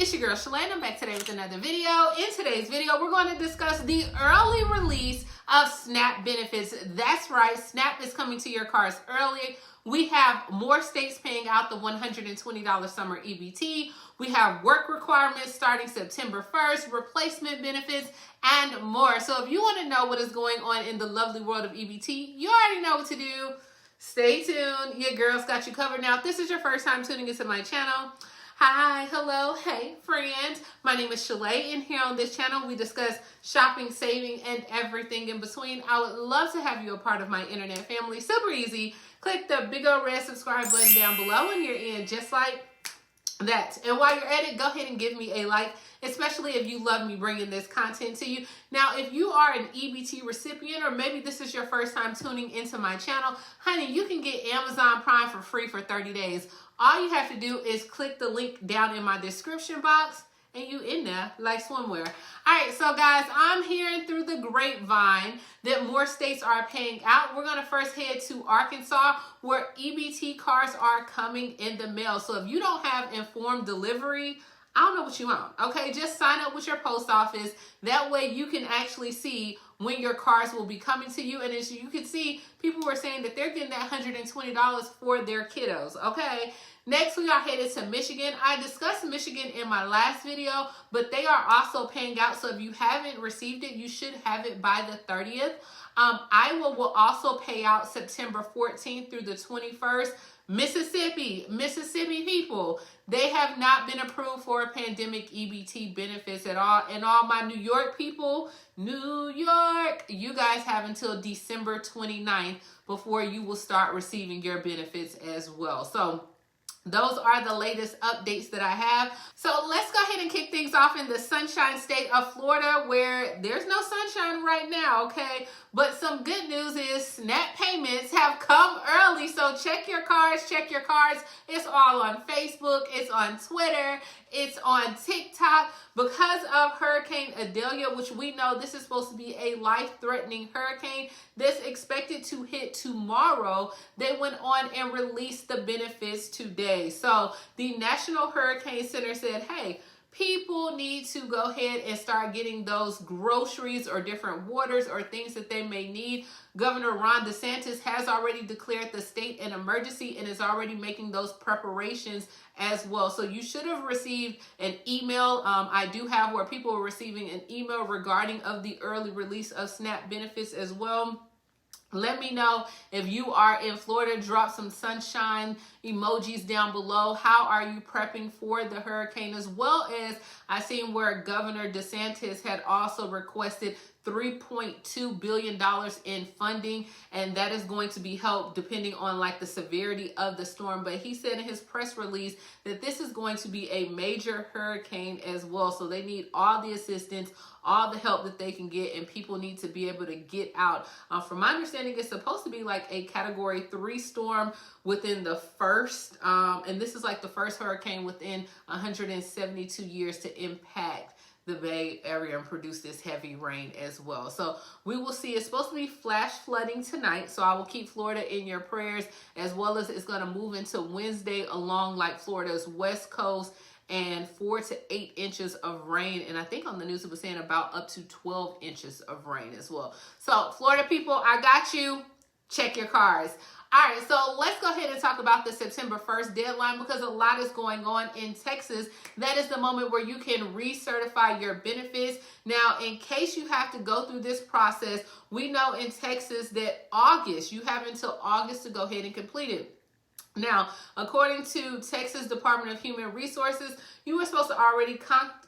It's your girl Shalae, and I'm back today with another video. In today's video, we're going to discuss the early release of SNAP benefits. That's right, SNAP is coming to your cars early. We have more states paying out the $120 summer EBT. We have work requirements starting September 1st, replacement benefits, and more. So if you want to know what is going on in the lovely world of EBT, you already know what to do. Stay tuned. Your girl's got you covered. Now, if this is your first time tuning into my channel, hi, hello, hey, friends. My name is Shalae, and here on this channel, we discuss shopping, saving, and everything in between. I would love to have you a part of my internet family. Super easy. Click the big old red subscribe button down below, and you're in just like that. And while you're at it, go ahead and give me a like, especially if you love me bringing this content to you. Now, if you are an EBT recipient, or maybe this is your first time tuning into my channel, honey, you can get Amazon Prime for free for 30 days. All you have to do is click the link down in my description box, and you in there like swimwear. All right, so guys, I'm hearing through the grapevine that more states are paying out. We're gonna first head to Arkansas, where EBT cards are coming in the mail. So if you don't have informed delivery, I don't know what you want, okay? Just sign up with your post office. That way you can actually see when your cars will be coming to you. And as you can see, people were saying that they're getting that $120 for their kiddos, okay? Next, we are headed to Michigan. I discussed Michigan in my last video, but they are also paying out. So if you haven't received it, you should have it by the 30th. Iowa will also pay out September 14th through the 21st. Mississippi people, they have not been approved for pandemic EBT benefits at all. And all my New York people, New York, you guys have until December 29th before you will start receiving your benefits as well. So those are the latest updates that I have. So let's go ahead and kick things off in the sunshine state of Florida, where there's no sunshine right now, okay? But some good news is SNAP payments have come early. So check your cards, check your cards. It's all on Facebook, it's on Twitter, it's on TikTok. Because of Hurricane Idalia, which we know this is supposed to be a life-threatening hurricane that's expected to hit tomorrow, they went on and released the benefits today. So the National Hurricane Center said, hey, people need to go ahead and start getting those groceries or different waters or things that they may need. Governor Ron DeSantis has already declared the state an emergency and is already making those preparations as well. So you should have received an email. I do have where people are receiving an email regarding of the early release of SNAP benefits as well. Let me know if you are in Florida. Drop some sunshine emojis down below. How are you prepping for the hurricane? As well as I seen where Governor DeSantis had also requested $3.2 billion in funding, and that is going to be helped depending on like the severity of the storm. But he said in his press release that this is going to be a major hurricane as well. So they need all the assistance, all the help that they can get, and people need to be able to get out. From my understanding, it's supposed to be like a Category 3 storm within the first, and this is like the first hurricane within 172 years to impact the Bay Area and produce this heavy rain as well. So we will see. It's supposed to be flash flooding tonight, so I will keep Florida in your prayers, as well as it's going to move into Wednesday along like Florida's west coast, and 4 to 8 inches of rain. And I think on the news it was saying about up to 12 inches of rain as well. So Florida people, I got you. Check your cards. All right, so let's go ahead and talk about the September 1st deadline, because a lot is going on in Texas. That is the moment where you can recertify your benefits. Now, in case you have to go through this process, we know in Texas that you have until August to go ahead and complete it. Now, according to Texas Department of Human Resources, you were supposed to already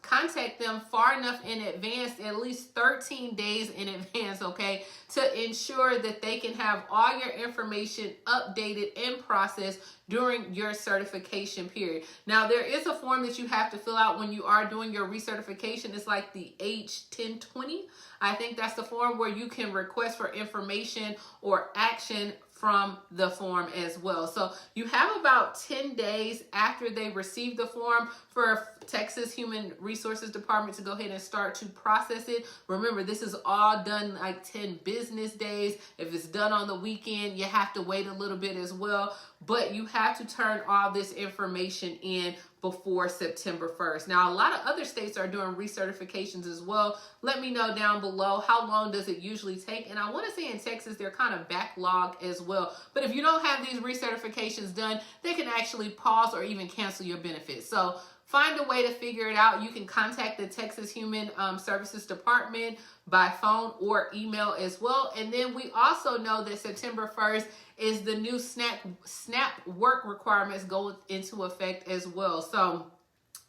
contact them far enough in advance, at least 13 days in advance, okay, to ensure that they can have all your information updated and processed during your certification period. Now, there is a form that you have to fill out when you are doing your recertification. It's like the H-1020. I think that's the form where you can request for information or action from the form as well. So you have about 10 days after they receive the form for Texas Human Resources Department to go ahead and start to process it. Remember, this is all done like 10 business days. If it's done on the weekend, you have to wait a little bit as well. but you have to turn all this information in before September 1st. Now, a lot of other states are doing recertifications as well. Let me know down below, how long does it usually take? And I want to say in Texas, they're kind of backlogged as well. But if you don't have these recertifications done, they can actually pause or even cancel your benefits. So find a way to figure it out. You can contact the Texas Human Services Department by phone or email as well. And then we also know that September 1st is the new SNAP work requirements go into effect as well. So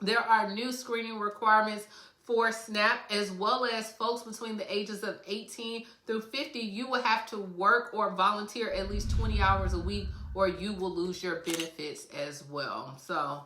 there are new screening requirements for SNAP, as well as folks between the ages of 18 through 50. You will have to work or volunteer at least 20 hours a week, or you will lose your benefits as well. So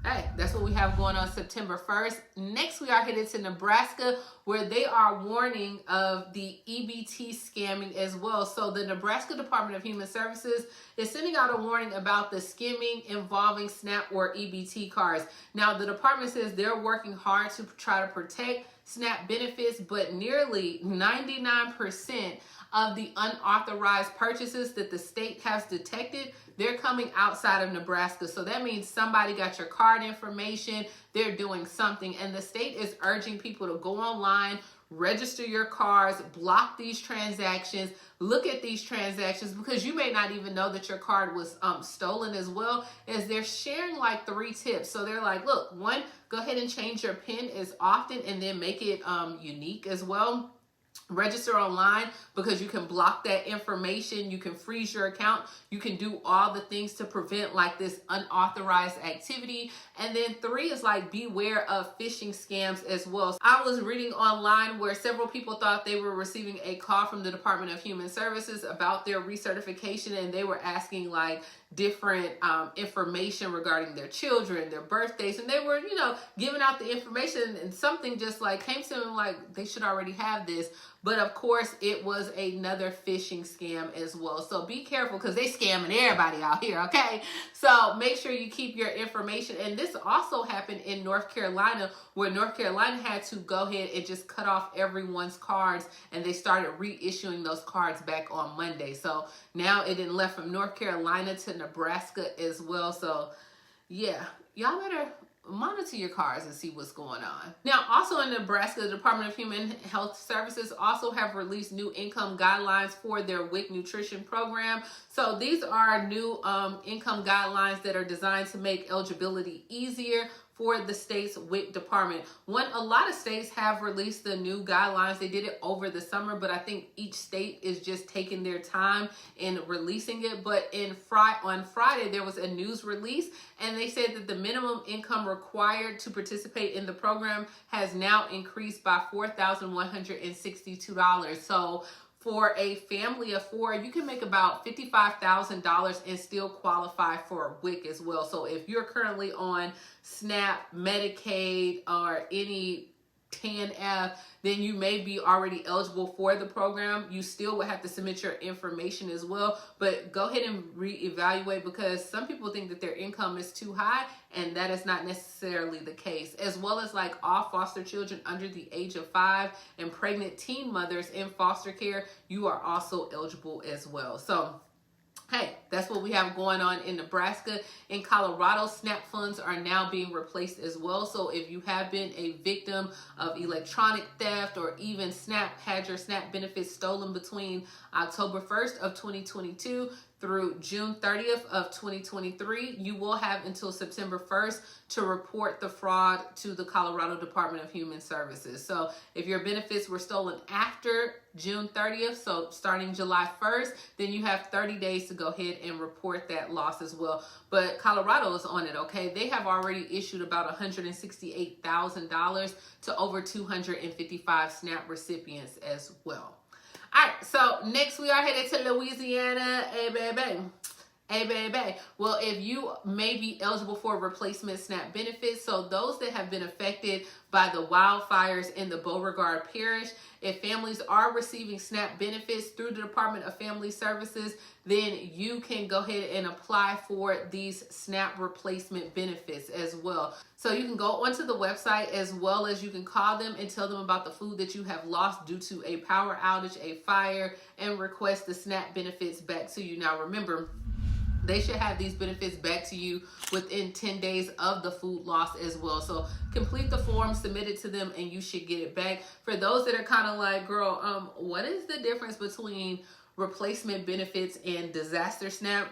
hey, that's what we have going on September 1st. Next, we are headed to Nebraska, where they are warning of the EBT scamming as well. So the Nebraska Department of Human Services is sending out a warning about the skimming involving SNAP or EBT cards. Now, the department says they're working hard to try to protect SNAP benefits, but nearly 99% of the unauthorized purchases that the state has detected, they're coming outside of Nebraska. So that means somebody got your card information, they're doing something, and the state is urging people to go online, register your cards, block these transactions, look at these transactions, because you may not even know that your card was stolen, as well as they're sharing like 3 tips. So they're like, look, 1, go ahead and change your PIN as often and then make it unique as well. Register online, because you can block that information, you can freeze your account, you can do all the things to prevent like this unauthorized activity. And then 3 is like, beware of phishing scams as well. So I was reading online where several people thought they were receiving a call from the Department of Human Services about their recertification, and they were asking like different information regarding their children, their birthdays, and they were, you know, giving out the information, and something just like came to them like they should already have this. But of course, it was another phishing scam as well. So be careful, because they scamming everybody out here, okay? So make sure you keep your information. And this also happened in North Carolina, where North Carolina had to go ahead and just cut off everyone's cards, and they started reissuing those cards back on Monday. So now it done left from North Carolina to Nebraska as well. So yeah, y'all better monitor your cards and see what's going on. Now, also in Nebraska, the Department of Human Health Services also have released new income guidelines for their WIC nutrition program. So these are new income guidelines that are designed to make eligibility easier for the state's WIC department. A lot of states have released the new guidelines. They did it over the summer, but I think each state is just taking their time in releasing it. But on Friday, there was a news release, and they said that the minimum income required to participate in the program has now increased by $4,162. So for a family of 4, you can make about $55,000 and still qualify for WIC as well. So if you're currently on SNAP, Medicaid, or any TANF, then you may be already eligible for the program. You still would have to submit your information as well, but go ahead and reevaluate, because some people think that their income is too high, and that is not necessarily the case. As well as like all foster children under the age of 5 and pregnant teen mothers in foster care, you are also eligible as well. So hey, that's what we have going on in Nebraska. In Colorado, SNAP funds are now being replaced as well. So if you have been a victim of electronic theft, or even had your SNAP benefits stolen between October 1st of 2022 through June 30th of 2023, you will have until September 1st to report the fraud to the Colorado Department of Human Services. So if your benefits were stolen after June 30th, so starting July 1st, then you have 30 days to go ahead and report that loss as well. But Colorado is on it, okay? They have already issued about $168,000 to over 255 SNAP recipients as well. All right, so next we are headed to Louisiana. Hey, baby. Hey, baby. Well, if you may be eligible for replacement SNAP benefits, so those that have been affected by the wildfires in the Beauregard Parish, if families are receiving SNAP benefits through the Department of Family Services, then you can go ahead and apply for these SNAP replacement benefits as well. So you can go onto the website, as well as you can call them and tell them about the food that you have lost due to a power outage, a fire, and request the SNAP benefits back to you. Now remember, they should have these benefits back to you within 10 days of the food loss as well. So complete the form, submit it to them, and you should get it back. For those that are kind of like, girl, what is the difference between replacement benefits and disaster SNAP?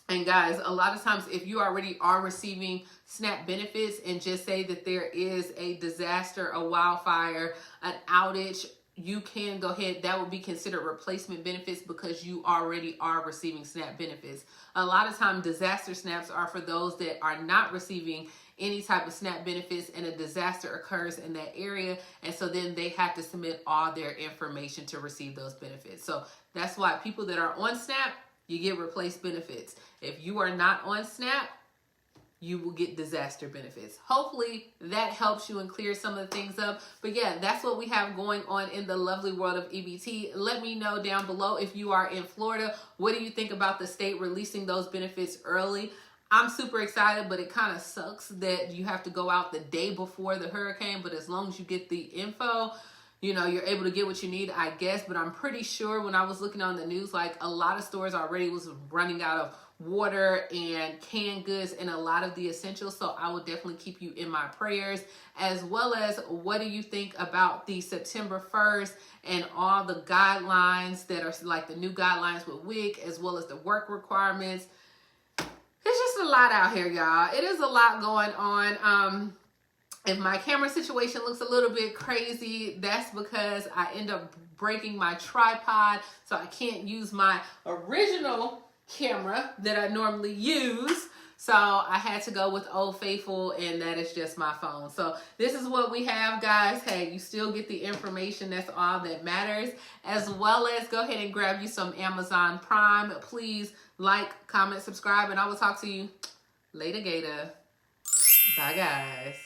And guys, a lot of times if you already are receiving SNAP benefits and just say that there is a disaster, a wildfire, an outage, you can go ahead, that would be considered replacement benefits because you already are receiving SNAP benefits. A lot of times disaster SNAPs are for those that are not receiving any type of SNAP benefits and a disaster occurs in that area, and so then they have to submit all their information to receive those benefits. So that's why people that are on SNAP, you get replaced benefits. If you are not on SNAP, you will get disaster benefits. Hopefully that helps you and clears some of the things up. But yeah, that's what we have going on in the lovely world of EBT. Let me know down below if you are in Florida. What do you think about the state releasing those benefits early? I'm super excited, but it kind of sucks that you have to go out the day before the hurricane. But as long as you get the info, you know, you're able to get what you need, I guess. But I'm pretty sure when I was looking on the news, like a lot of stores already was running out of water and canned goods and a lot of the essentials. So I will definitely keep you in my prayers, as well as what do you think about the September 1st and all the guidelines that are like the new guidelines with WIC, as well as the work requirements. It's just a lot out here, y'all. It is a lot going on. If my camera situation looks a little bit crazy, that's because I end up breaking my tripod, so I can't use my original camera that I normally use. So I had to go with Old Faithful, and that is just my phone. So this is what we have, guys. Hey, you still get the information. That's all that matters. As well as go ahead and grab you some Amazon Prime. Please like, comment, subscribe, and I will talk to you later, Gator. Bye, guys.